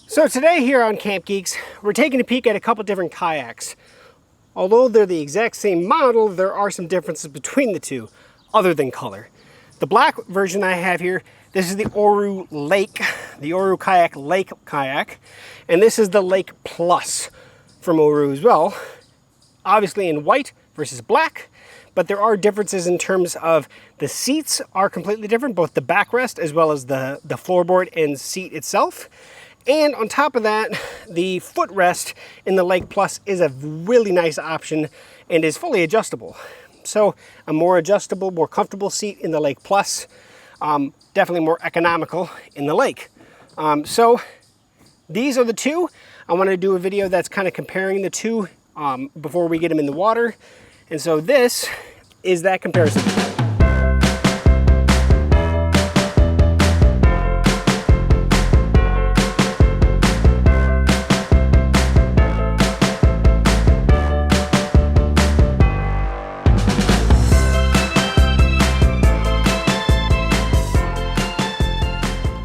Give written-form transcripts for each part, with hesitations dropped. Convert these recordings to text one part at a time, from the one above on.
So today here on CampGeeks, we're taking a peek at a couple different kayaks. Although they're the exact same model, there are some differences between the two, other than color. The black version I have here, this is the Oru Lake, the Oru Kayak Lake Kayak, and this is the Lake Plus from Oru as well. Obviously in white versus black, but there are differences in terms of the seats are completely different, both the backrest as well as the floorboard and seat itself. And on top of that, the footrest in the Lake Plus is a really nice option and is fully adjustable. So a more adjustable, more comfortable seat in the Lake Plus, definitely more economical in the Lake. So these are the two. I want to do a video that's kind of comparing the two before we get them in the water. And so this is that comparison.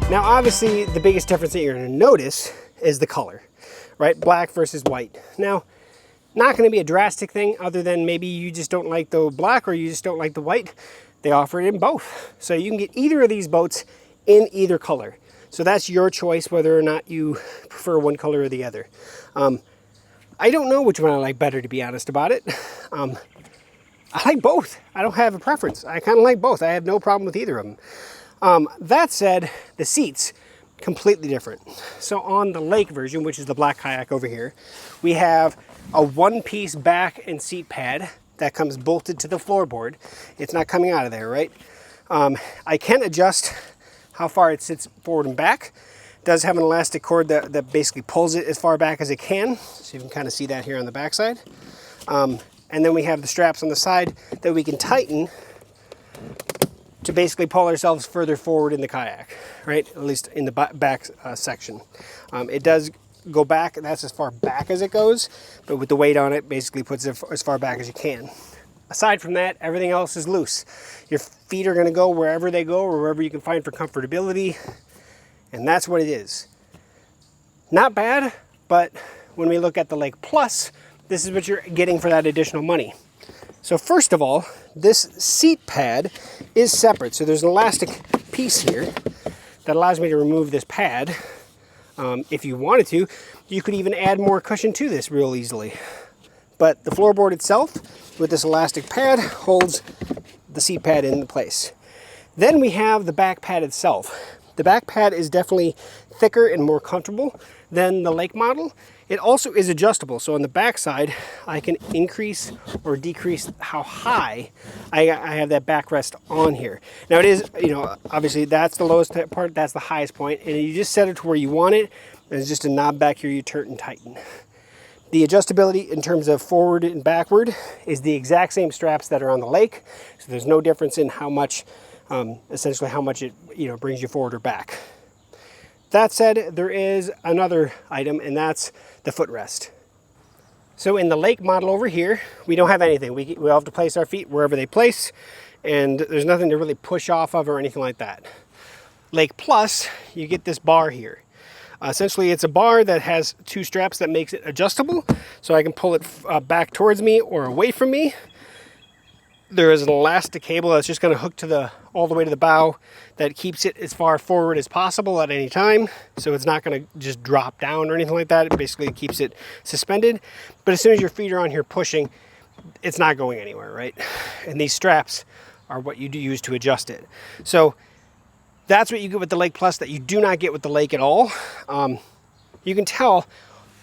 Now, obviously, the biggest difference that you're going to notice is the color, right? Black versus white. Now, not going to be a drastic thing other than maybe you just don't like the black or you just don't like the white. They offer it in both. So you can get either of these boats in either color. So that's your choice whether or not you prefer one color or the other. I don't know which one I like better, to be honest about it. I like both. I don't have a preference. I kind of like both. I have no problem with either of them. That said, the seats, completely different. So on the Lake version, which is the black kayak over here, we have a one-piece back and seat pad that comes bolted to the floorboard. It's not coming out of there, right? I can adjust how far it sits forward and back. It does have an elastic cord that basically pulls it as far back as it can. So you can kind of see that here on the back side. And then we have the straps on the side that we can tighten to basically pull ourselves further forward in the kayak, right? At least in the back section. It does go back, that's as far back as it goes, but with the weight on it, basically puts it as far back as you can. Aside from that, everything else is loose. Your feet are gonna go wherever they go, or wherever you can find for comfortability, and that's what it is. Not bad, but when we look at the Lake Plus, this is what you're getting for that additional money. So first of all, this seat pad is separate. So there's an elastic piece here that allows me to remove this pad. If you wanted to, you could even add more cushion to this real easily. But the floorboard itself, with this elastic pad, holds the seat pad in place. Then we have the back pad itself. The back pad is definitely thicker and more comfortable than the Lake model. It also is adjustable, so on the back side, I can increase or decrease how high I have that backrest on here. Now it is, obviously that's the lowest part, that's the highest point, and you just set it to where you want it. There's just a knob back here you turn and tighten. The adjustability in terms of forward and backward is the exact same straps that are on the Lake, so there's no difference in how much, essentially how much it brings you forward or back. That said, there is another item, and that's the footrest. So in the Lake model over here, we don't have anything. We have to place our feet wherever they place, and there's nothing to really push off of or anything like that. Lake Plus, you get this bar here. Essentially, it's a bar that has two straps that makes it adjustable, so I can pull it back towards me or away from me. There is an elastic cable that's just going to hook to all the way to the bow that keeps it as far forward as possible at any time. So it's not going to just drop down or anything like that. It basically keeps it suspended. But as soon as your feet are on here pushing, it's not going anywhere, right? And these straps are what you do use to adjust it. So that's what you get with the Lake Plus that you do not get with the Lake at all. You can tell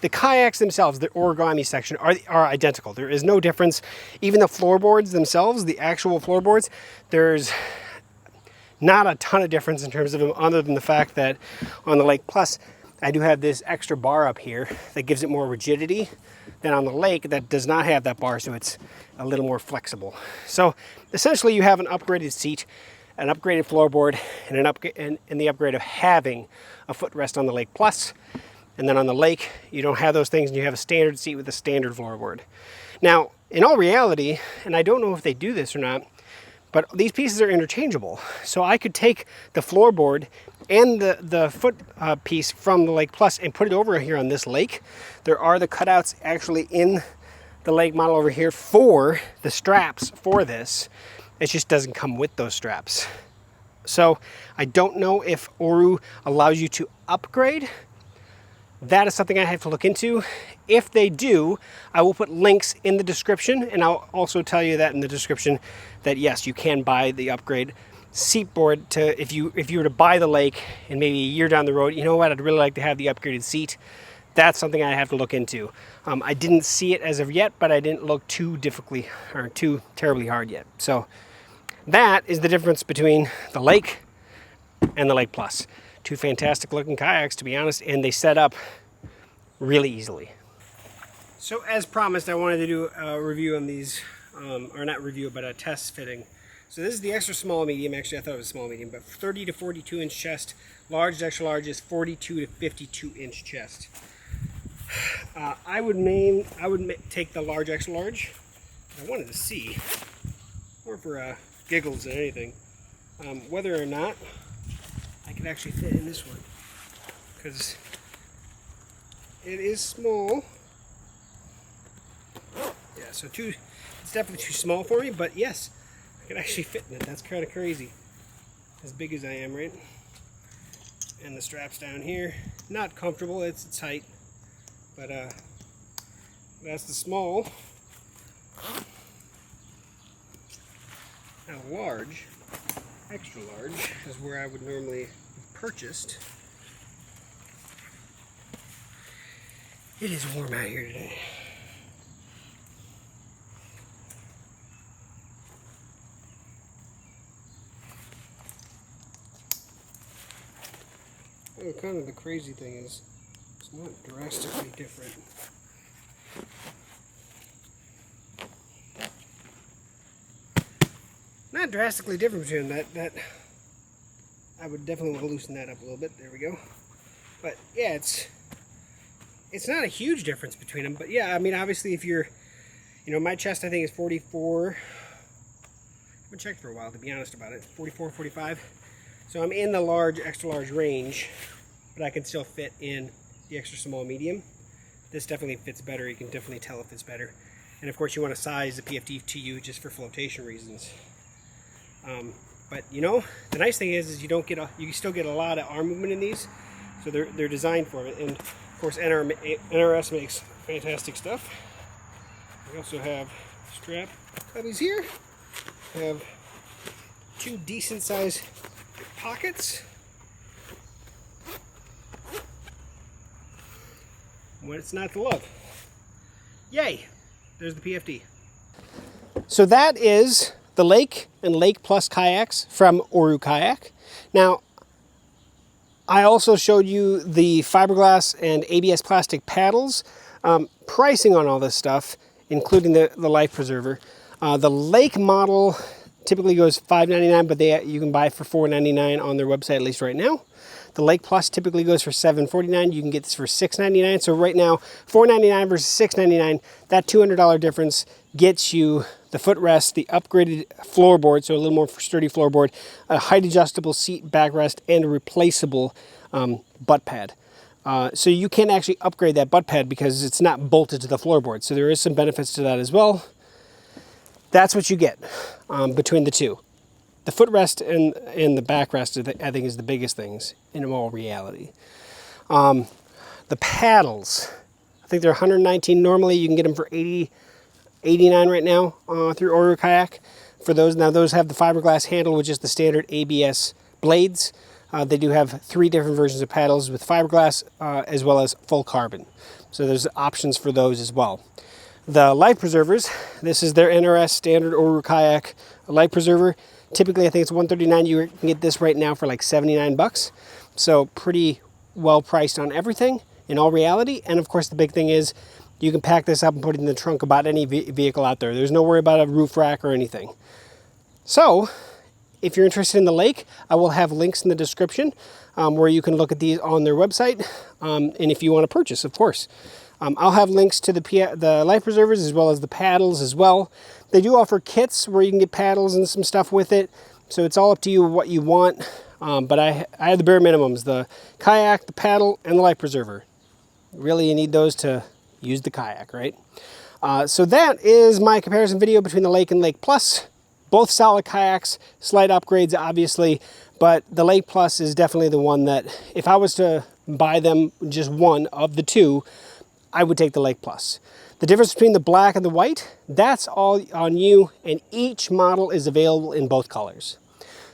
the kayaks themselves, the origami section, are identical. There is no difference. Even the floorboards themselves, the actual floorboards, there's not a ton of difference in terms of them, other than the fact that on the Lake Plus, I do have this extra bar up here that gives it more rigidity than on the Lake that does not have that bar, so it's a little more flexible. So essentially you have an upgraded seat, an upgraded floorboard, and the upgrade of having a footrest on the Lake Plus. And then on the Lake, you don't have those things, and you have a standard seat with a standard floorboard. Now, in all reality, and I don't know if they do this or not, but these pieces are interchangeable. So I could take the floorboard and the foot piece from the Lake Plus and put it over here on this lake. There are the cutouts actually in the lake model over here for the straps for this. It just doesn't come with those straps. So I don't know if Oru allows you to upgrade. That is something I have to look into. If they do, I will put links in the description, and I'll also tell you that in the description that yes, you can buy the upgrade seat board to if you were to buy the lake and maybe a year down the road, you know what, I'd really like to have the upgraded seat. That's something I have to look into. I didn't see it as of yet, but I didn't look too terribly hard yet. So that is the difference between the lake and the Lake Plus. Two fantastic looking kayaks, to be honest, and they set up really easily. So as promised, I wanted to do a review on these, or not review, but a test fitting. So this is the extra small medium. Actually, I thought it was small medium, but 30 to 42 inch chest. Large to extra large is 42 to 52 inch chest. I would take the large extra large. I wanted to see, more for giggles than anything, whether or not I could actually fit in this one, because it is small. Yeah, so it's definitely too small for me, but yes, I could actually fit in it. That's kind of crazy, as big as I am, right? And the straps down here, not comfortable, it's tight, but that's the small. Now large, extra large, is where I would normally have purchased. It is warm out here today. Oh, kind of the crazy thing is, it's not drastically different. Not drastically different between that. I would definitely want to loosen that up a little bit. There we go. But yeah, it's not a huge difference between them. But yeah, I mean, obviously, if you're, my chest I think is 44. I haven't checked for a while, to be honest about it. 44, 45. So I'm in the large, extra large range, but I can still fit in the extra small medium. This definitely fits better. You can definitely tell it fits better. And of course, you want to size the PFD to you just for flotation reasons. But the nice thing is you still get a lot of arm movement in these, so they're designed for it. And of course, NRS makes fantastic stuff. We also have strap cubbies here. We have two decent sized pockets. What's not to love? Yay! There's the PFD. So that is the Lake and Lake Plus kayaks from Oru Kayak. Now, I also showed you the fiberglass and ABS plastic paddles. Pricing on all this stuff, including the life preserver. The Lake model typically goes $5.99, but you can buy for $4.99 on their website, at least right now. The Lake Plus typically goes for $7.49. You can get this for $6.99. So right now, $4.99 versus $6.99, that $200 difference gets you the footrest, the upgraded floorboard, so a little more sturdy floorboard, a height adjustable seat backrest, and a replaceable butt pad. So you can actually upgrade that butt pad because it's not bolted to the floorboard. So there is some benefits to that as well. That's what you get between the two. The footrest and the backrest, I think, is the biggest things in all reality. The paddles, I think they're $119 normally. You can get them for $89 right now through Oru Kayak. For those, now those have the fiberglass handle, which is the standard ABS blades. They do have 3 different versions of paddles with fiberglass as well as full carbon. So there's options for those as well. The life preservers, this is their NRS standard Oru Kayak life preserver. Typically, I think it's $139. You can get this right now for like 79 bucks. So pretty well priced on everything in all reality. And of course, the big thing is you can pack this up and put it in the trunk about any vehicle out there. There's no worry about a roof rack or anything. So if you're interested in the Lake, I will have links in the description where you can look at these on their website. And if you want to purchase, of course. I'll have links to the life preservers as well as the paddles as well. They do offer kits where you can get paddles and some stuff with it. So it's all up to you what you want. But I have the bare minimums, the kayak, the paddle, and the life preserver. Really, you need those to use the kayak, right? So that is my comparison video between the Lake and Lake Plus. Both solid kayaks, slight upgrades obviously, but the Lake Plus is definitely the one that if I was to buy them, just one of the two, I would take the Lake Plus. The difference between the black and the white, that's all on you, and each model is available in both colors.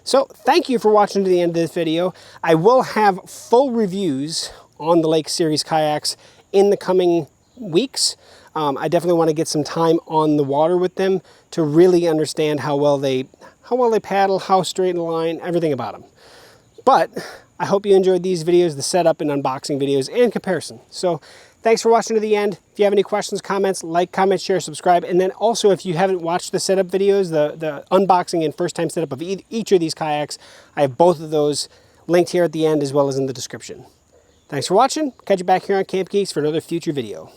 So thank you for watching to the end of this video. I will have full reviews on the Lake Series kayaks in the coming weeks. I definitely want to get some time on the water with them to really understand how well they paddle, how straight in the line, everything about them. But I hope you enjoyed these videos, the setup and unboxing videos and comparison. So thanks for watching to the end. If you have any questions, comments, like, comment, share, subscribe. And then also, if you haven't watched the setup videos, the unboxing and first time setup of each of these kayaks, I have both of those linked here at the end as well as in the description. Thanks for watching. Catch you back here on CampGeeks for another future video.